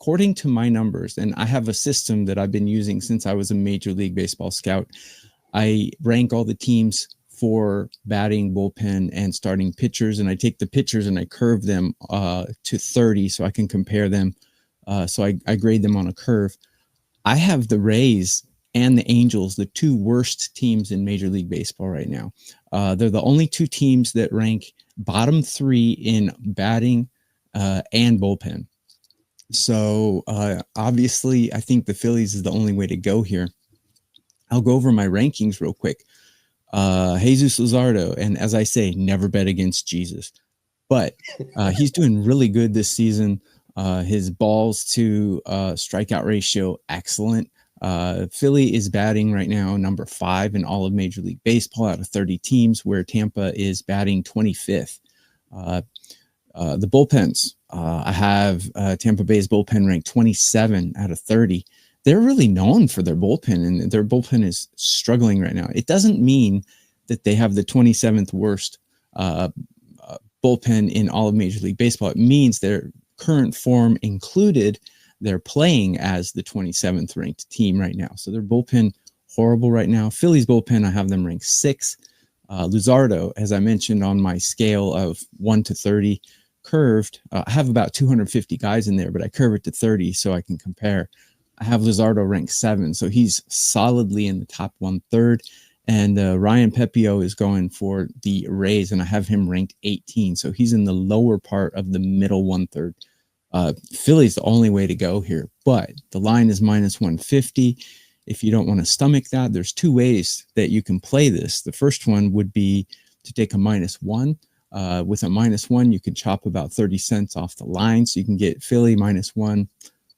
according to my numbers, and I have a system that I've been using since I was a Major League Baseball scout. I rank all the teams for batting, bullpen, and starting pitchers, and I take the pitchers and I curve them to 30 so I can compare them. So I grade them on a curve. I have the Rays and the Angels, the two worst teams in Major League Baseball right now. They're the only two teams that rank bottom 3 in batting and bullpen. So obviously, I think the Phillies is the only way to go here. I'll go over my rankings real quick. Jesus Luzardo, and as I say, never bet against Jesus. But he's doing really good this season. His balls to strikeout ratio, excellent. Philly is batting right now number 5 in all of Major League Baseball out of 30 teams, where Tampa is batting 25th. The bullpens, I have Tampa Bay's bullpen ranked 27 out of 30. They're really known for their bullpen, and their bullpen is struggling right now. It doesn't mean that they have the 27th worst bullpen in all of Major League Baseball. It means their current form included, they're playing as the 27th ranked team right now. So their bullpen horrible right now. Phillies bullpen, I have them ranked 6. Luzardo, as I mentioned on my scale of 1 to 30 curved, I have about 250 guys in there, but I curve it to 30 so I can compare. I have Luzardo ranked 7, so he's solidly in the top 1/3. And Ryan Pepio is going for the Rays, and I have him ranked 18, so he's in the lower part of the middle 1/3. Philly's the only way to go here, but the line is -150. If you don't want to stomach that, there's 2 ways that you can play this. The first one would be to take a -1. With a -1, you can chop about 30 cents off the line, so you can get Philly -1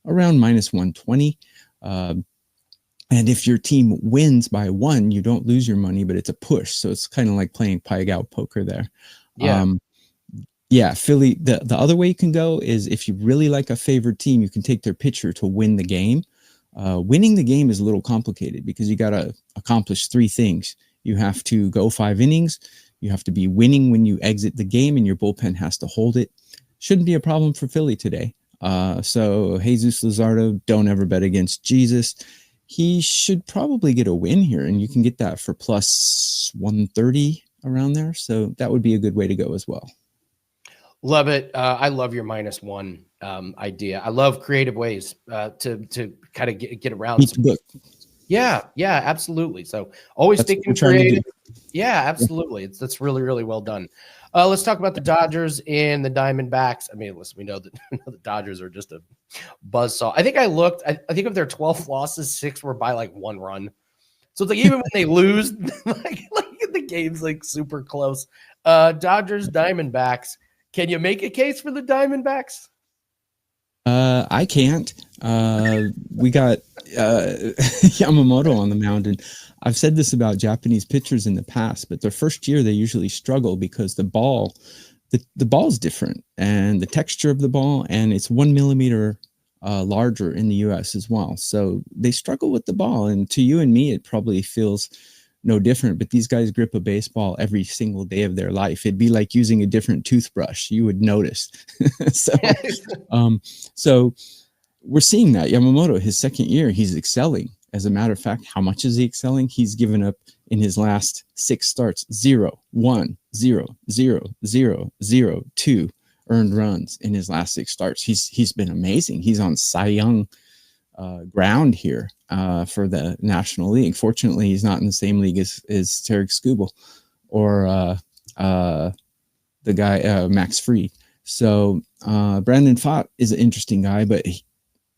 around -120. And if your team wins by 1, you don't lose your money, but it's a push. So it's kind of like playing pie gout poker there. Yeah. Philly. The other way you can go is if you really like a favored team, you can take their pitcher to win the game. Winning the game is a little complicated because you got to accomplish 3 things. You have to go 5 innings. You have to be winning when you exit the game, and your bullpen has to hold it. Shouldn't be a problem for Philly today. So Jesus Luzardo, don't ever bet against Jesus. He should probably get a win here, and you can get that for plus 130 around there. So that would be a good way to go as well. Love it. I love your -1 idea. I love creative ways to kind of get around some. Yeah, absolutely. So always thinking creative. Yeah, absolutely. That's really, really well done. Let's talk about the Dodgers and the Diamondbacks. I mean, listen, we know that the Dodgers are just a buzzsaw. I think I looked. I think of their 12 losses, 6 were by like 1 run. So it's like even when they lose, like the game's like super close. Dodgers, Diamondbacks. Can you make a case for the Diamondbacks? I can't. We got Yamamoto on the mound, and I've said this about Japanese pitchers in the past, but their first year they usually struggle because the ball's different, and the texture of the ball, and it's 1 millimeter larger in the U.S. as well. So they struggle with the ball, and to you and me, it probably feels no different, but these guys grip a baseball every single day of their life. It'd be like using a different toothbrush. You would notice. So we're seeing that Yamamoto, his second year, he's excelling. As a matter of fact, how much is he excelling? He's given up in his last 6 starts, 0, 1, 0, 0, 0, 0, 2 earned runs in his last 6 starts. He's been amazing. He's on Cy Young ground here for the National League. Fortunately, he's not in the same league as Tarek Skubal or the guy Max Fried. So Brandon Pfaadt is an interesting guy, but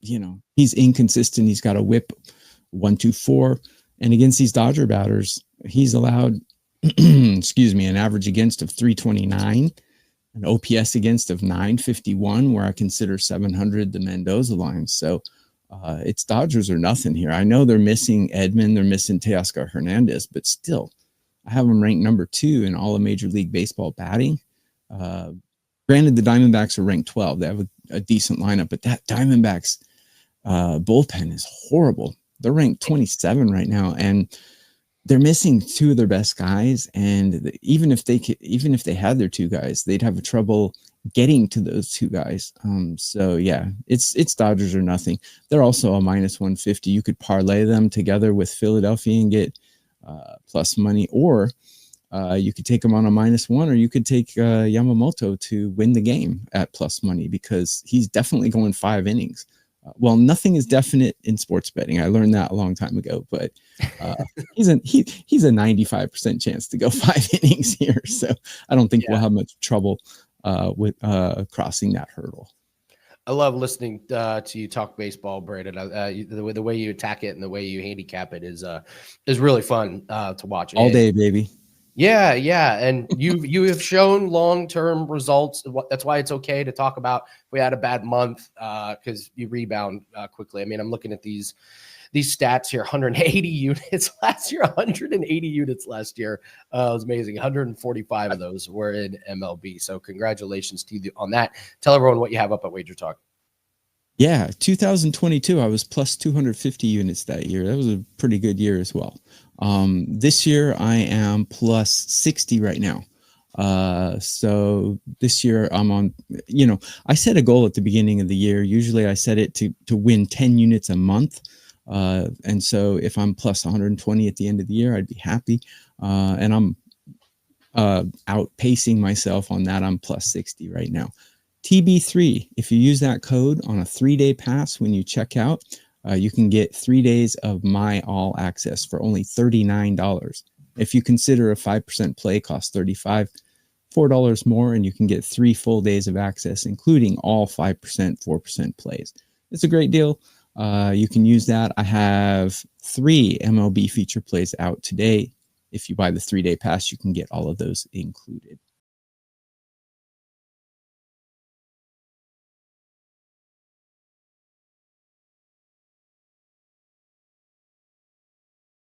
he's inconsistent. He's got a whip 1.24, and against these Dodger batters, he's allowed an average against of 329, an OPS against of 951, where I consider 700 the Mendoza line. So it's Dodgers or nothing here. I know they're missing Edman, they're missing Teoscar Hernandez, but still, I have them ranked number 2 in all of Major League Baseball batting. Granted, the Diamondbacks are ranked 12. They have a decent lineup, but that Diamondbacks bullpen is horrible. They're ranked 27 right now, and they're missing 2 of their best guys. And even if they had their 2 guys, they'd have trouble getting to those two guys. So yeah, it's Dodgers or nothing. They're also a -150. You could parlay them together with Philadelphia and get plus money, or you could take them on a -1, or you could take Yamamoto to win the game at plus money, because he's definitely going 5 innings. Well, nothing is definite in sports betting. I learned that a long time ago, but he's a 95% chance to go 5 innings here. So I don't think we'll have much trouble with crossing that hurdle. I love listening to you talk baseball, Brandon. The way you attack it and the way you handicap it is really fun to watch. All day, baby. Yeah, yeah, and you have shown long-term results. That's why it's okay to talk about if we had a bad month, because you rebound quickly. I mean, I'm looking at these stats here: 180 units last year, 180 units last year. It was amazing. 145 of those were in MLB. So congratulations to you on that. Tell everyone what you have up at WagerTalk. Yeah, 2022, I was plus 250 units that year. That was a pretty good year as well. This year I am plus 60 right now. So this year I'm on, I set a goal at the beginning of the year. Usually I set it to win 10 units a month. And so if I'm plus 120 at the end of the year, I'd be happy. And I'm outpacing myself on that. I'm plus 60 right now. TB3, if you use that code on a 3-day pass when you check out, you can get 3 days of my all access for only $39. If you consider a 5% play costs $35, $4 more, and you can get 3 full days of access, including all 5%, 4% plays. It's a great deal. You can use that. I have 3 MLB feature plays out today. If you buy the 3-day pass, you can get all of those included.